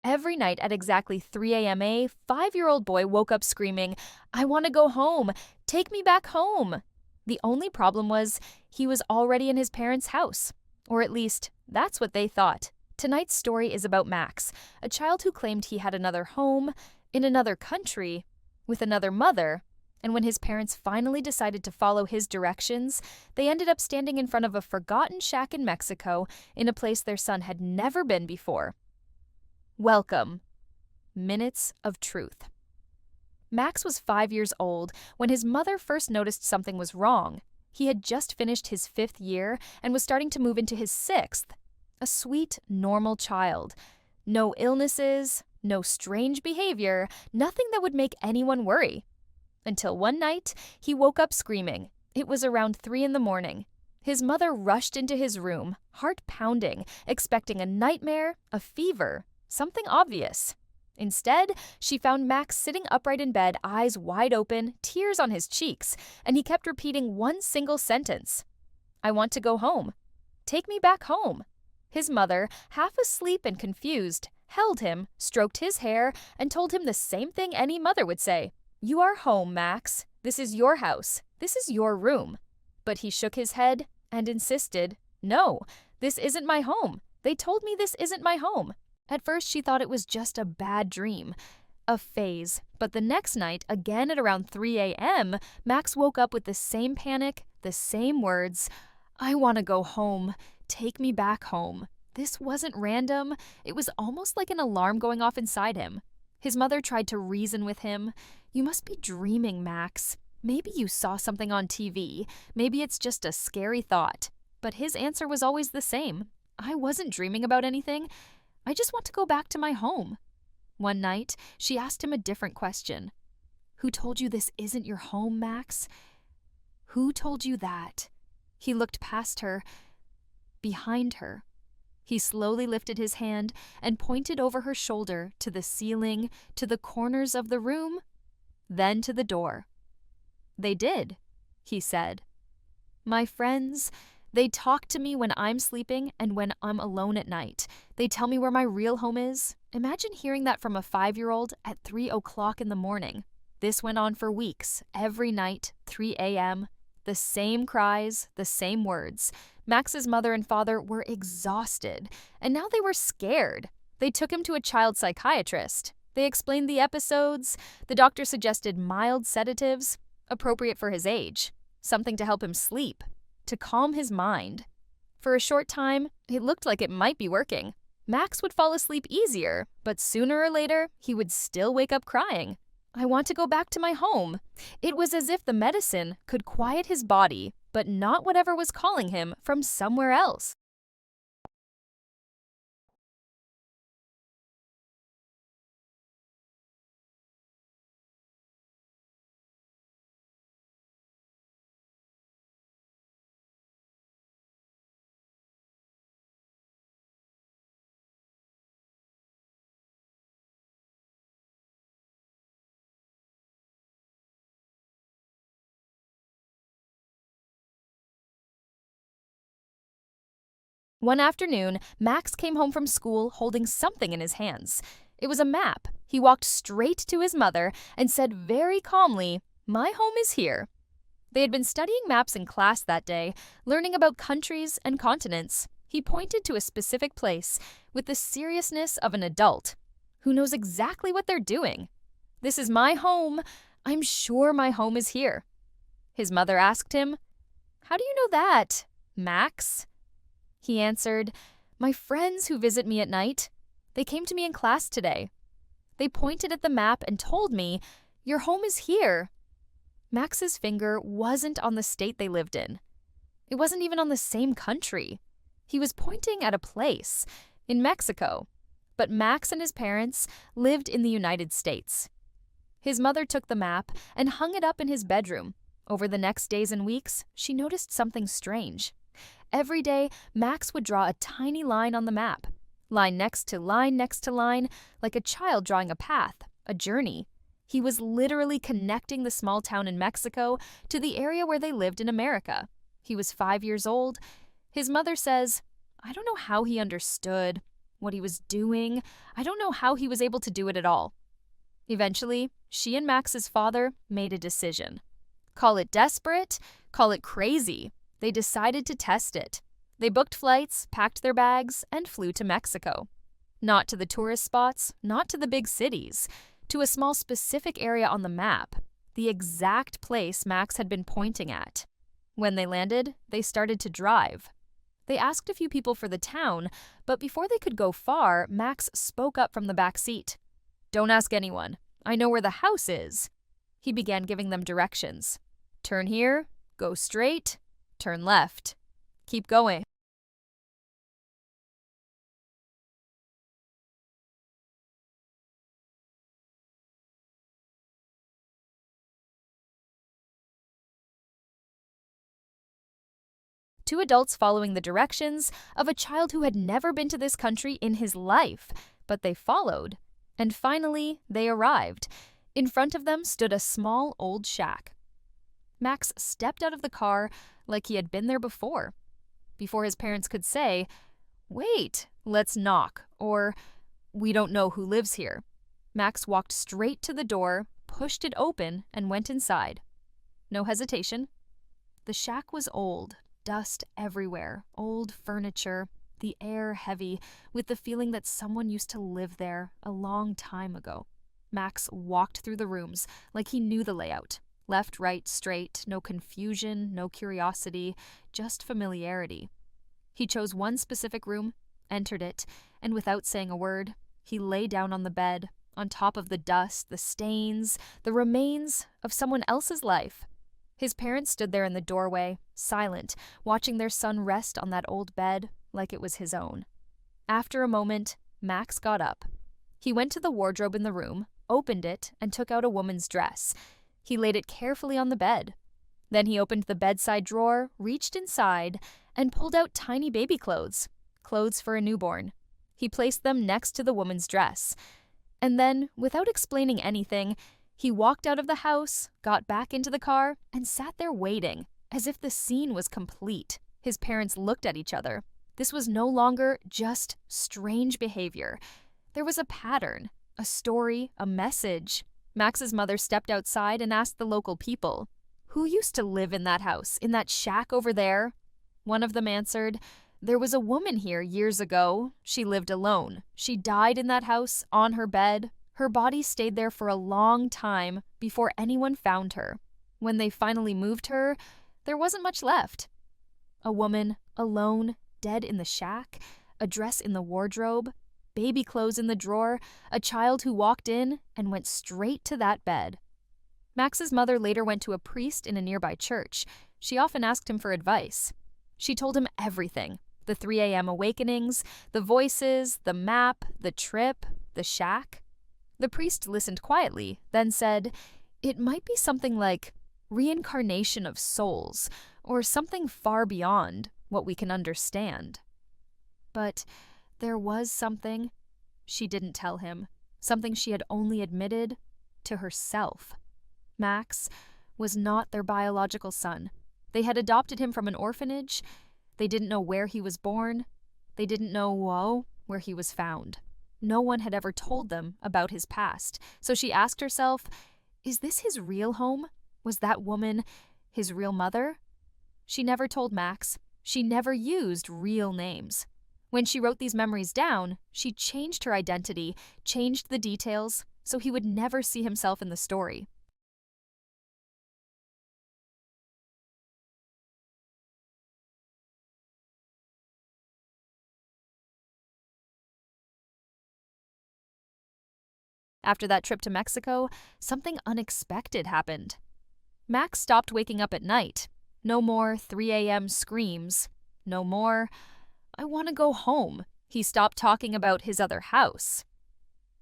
Every night at exactly 3 a.m. a 5-year-old boy woke up screaming, "I want to go home! Take me back home!" The only problem was he was already in his parents' house. Or at least, that's what they thought. Tonight's story is about Max, a child who claimed he had another home, in another country, with another mother, and when his parents finally decided to follow his directions, they ended up standing in front of a forgotten shack in Mexico in a place their son had never been before. Welcome. Minutes of Truth. Max was 5 years old when his mother first noticed something was wrong. He had just finished his 5th year and was starting to move into his 6th. A sweet, normal child. No illnesses, no strange behavior, nothing that would make anyone worry. Until one night, he woke up screaming. It was around 3 in the morning. His mother rushed into his room, heart pounding, expecting a nightmare, a fever, something obvious. Instead, she found Max sitting upright in bed, eyes wide open, tears on his cheeks, and he kept repeating one single sentence. "I want to go home. Take me back home." His mother, half asleep and confused, held him, stroked his hair, and told him the same thing any mother would say. "You are home, Max. This is your house. This is your room." But he shook his head and insisted, "No, this isn't my home. They told me this isn't my home." At first, she thought it was just a bad dream, a phase. But the next night, again at around 3 a.m., Max woke up with the same panic, the same words, "I want to go home. Take me back home." This wasn't random. It was almost like an alarm going off inside him. His mother tried to reason with him. "You must be dreaming, Max. Maybe you saw something on TV. Maybe it's just a scary thought." But his answer was always the same. "I wasn't dreaming about anything. I just want to go back to my home." One night, she asked him a different question. "Who told you this isn't your home, Max? Who told you that?" He looked past her, behind her. He slowly lifted his hand and pointed over her shoulder to the ceiling, to the corners of the room, then to the door. "They did," he said. "My friends, they talk to me when I'm sleeping and when I'm alone at night. They tell me where my real home is." Imagine hearing that from a 5-year-old at 3 o'clock in the morning. This went on for weeks, every night, 3 a.m., the same cries, the same words. Max's mother and father were exhausted, and now they were scared. They took him to a child psychiatrist. They explained the episodes. The doctor suggested mild sedatives, appropriate for his age, something to help him sleep, to calm his mind. For a short time, it looked like it might be working. Max would fall asleep easier, but sooner or later, he would still wake up crying. "I want to go back to my home." It was as if the medicine could quiet his body, but not whatever was calling him from somewhere else. One afternoon, Max came home from school holding something in his hands. It was a map. He walked straight to his mother and said very calmly, "My home is here." They had been studying maps in class that day, learning about countries and continents. He pointed to a specific place with the seriousness of an adult who knows exactly what they're doing. "This is my home. I'm sure my home is here." His mother asked him, "How do you know that, Max?" He answered, "My friends who visit me at night, they came to me in class today. They pointed at the map and told me, 'Your home is here.'" Max's finger wasn't on the state they lived in. It wasn't even on the same country. He was pointing at a place, in Mexico. But Max and his parents lived in the United States. His mother took the map and hung it up in his bedroom. Over the next days and weeks, she noticed something strange. Every day, Max would draw a tiny line on the map, line next to line next to line, like a child drawing a path, a journey. He was literally connecting the small town in Mexico to the area where they lived in America. He was 5 years old. His mother says, "I don't know how he understood. what he was doing. I don't know how he was able to do it at all. Eventually, she and Max's father made a decision. Call it desperate, call it crazy. They decided to test it. They booked flights, packed their bags, and flew to Mexico. Not to the tourist spots, not to the big cities, to a small specific area on the map, the exact place Max had been pointing at. When they landed, they started to drive. They asked a few people for the town, but before they could go far, Max spoke up from the back seat. "Don't ask anyone. I know where the house is." He began giving them directions. "Turn here, go straight, turn left. Keep going." Two adults following the directions of a child who had never been to this country in his life, but they followed. And finally, they arrived. In front of them stood a small old shack. Max stepped out of the car like he had been there before. Before his parents could say, "Wait, let's knock," or "We don't know who lives here," Max walked straight to the door, pushed it open, and went inside. No hesitation. The shack was old, dust everywhere, old furniture, the air heavy, with the feeling that someone used to live there a long time ago. Max walked through the rooms like he knew the layout. Left, right, straight, no confusion, no curiosity, just familiarity. He chose one specific room, entered it, and without saying a word, he lay down on the bed, on top of the dust, the stains, the remains of someone else's life. His parents stood there in the doorway, silent, watching their son rest on that old bed like it was his own. After a moment, Max got up. He went to the wardrobe in the room, opened it, and took out a woman's dress. He laid it carefully on the bed. Then he opened the bedside drawer, reached inside, and pulled out tiny baby clothes for a newborn. He placed them next to the woman's dress. And then, without explaining anything, he walked out of the house, got back into the car, and sat there waiting, as if the scene was complete. His parents looked at each other. This was no longer just strange behavior. There was a pattern, a story, a message. Max's mother stepped outside and asked the local people, "Who used to live in that house, in that shack over there?" One of them answered, "There was a woman here years ago. She lived alone. She died in that house, on her bed. Her body stayed there for a long time before anyone found her. When they finally moved her, there wasn't much left." A woman, alone, dead in the shack, a dress in the wardrobe, baby clothes in the drawer, a child who walked in and went straight to that bed. Max's mother later went to a priest in a nearby church. She often asked him for advice. She told him everything: the 3 a.m. awakenings, the voices, the map, the trip, the shack. The priest listened quietly, then said, "It might be something like reincarnation of souls, or something far beyond what we can understand." But there was something she didn't tell him, something she had only admitted to herself. Max was not their biological son. They had adopted him from an orphanage. They didn't know where he was born. They didn't know, where he was found. No one had ever told them about his past, so she asked herself, is this his real home? Was that woman his real mother? She never told Max. She never used real names. When she wrote these memories down, she changed her identity, changed the details, so he would never see himself in the story. After that trip to Mexico, something unexpected happened. Max stopped waking up at night. No more 3 a.m. screams. No more, "I want to go home." He stopped talking about his other house.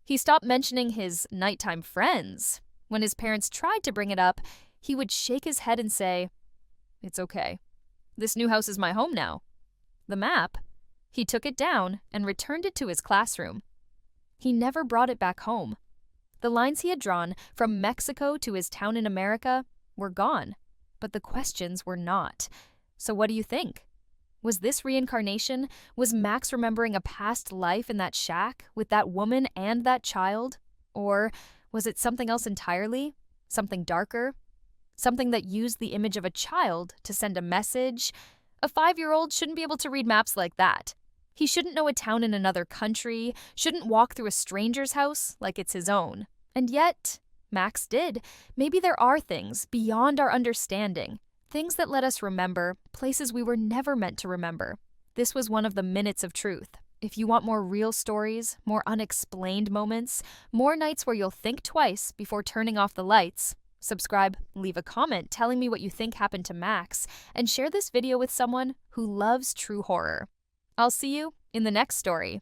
He stopped mentioning his nighttime friends. When his parents tried to bring it up, he would shake his head and say, "It's okay. This new house is my home now." The map, he took it down and returned it to his classroom. He never brought it back home. The lines he had drawn from Mexico to his town in America were gone, but the questions were not. So what do you think? Was this reincarnation? Was Max remembering a past life in that shack with that woman and that child? Or was it something else entirely? Something darker? Something that used the image of a child to send a message? A 5-year-old shouldn't be able to read maps like that. He shouldn't know a town in another country, shouldn't walk through a stranger's house like it's his own. And yet, Max did. Maybe there are things beyond our understanding, things that let us remember places we were never meant to remember. This was one of the minutes of truth. If you want more real stories, more unexplained moments, more nights where you'll think twice before turning off the lights, subscribe, leave a comment telling me what you think happened to Max, and share this video with someone who loves true horror. I'll see you in the next story.